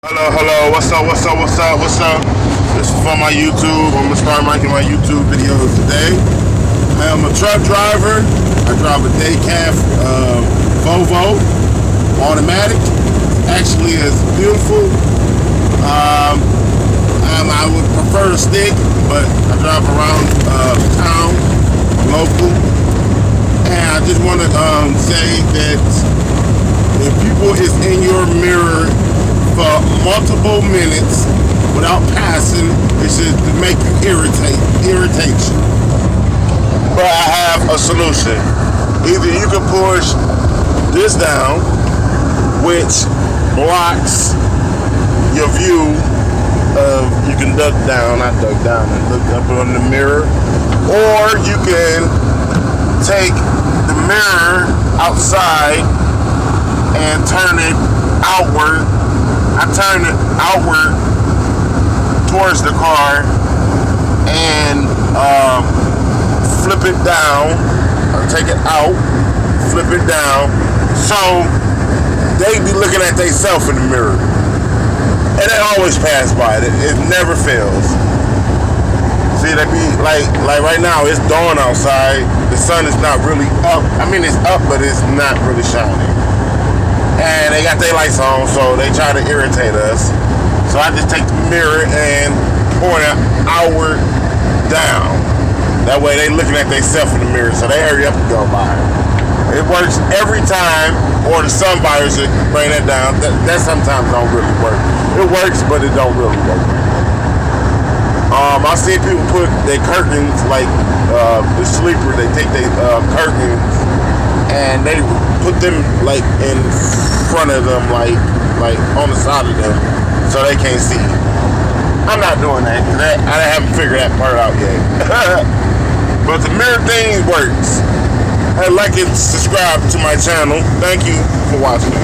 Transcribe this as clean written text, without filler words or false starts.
Hello, what's up? This is for my YouTube. I'm gonna start making my YouTube videos today. I am a truck driver. I drive a day cab Volvo automatic. Actually, it's beautiful. I would prefer a stick, but I drive around town, local. And I just want to say that if people is in your mirror for multiple minutes without passing, it should make you irritate you. But I have a solution. Either you can push this down, which blocks your view of, you can duck down, I duck down and look up on the mirror, or you can take the mirror outside and turn it outward. I turn it outward towards the car and flip it down. I'll take it out, flip it down, so they be looking at themselves in the mirror. And they always pass by it. It never fails. See, they be like right now, it's dawn outside. The sun is not really up. I mean, it's up, but it's not really shining. And they got their lights on, so they try to irritate us. So I just take the mirror and point it outward down. That way they looking at themselves in the mirror, so they hurry up and go by. It works every time, or the sun buyers should bring that down. That sometimes don't really work. It works, but it don't really work. I see people put their curtains, like the sleeper, they take their curtains and they put them like in front of them, like on the side of them, so they can't see. I'm not doing that, cause I haven't figured that part out yet. But the mirror thing works. Hey, like and subscribe to my channel. Thank you for watching.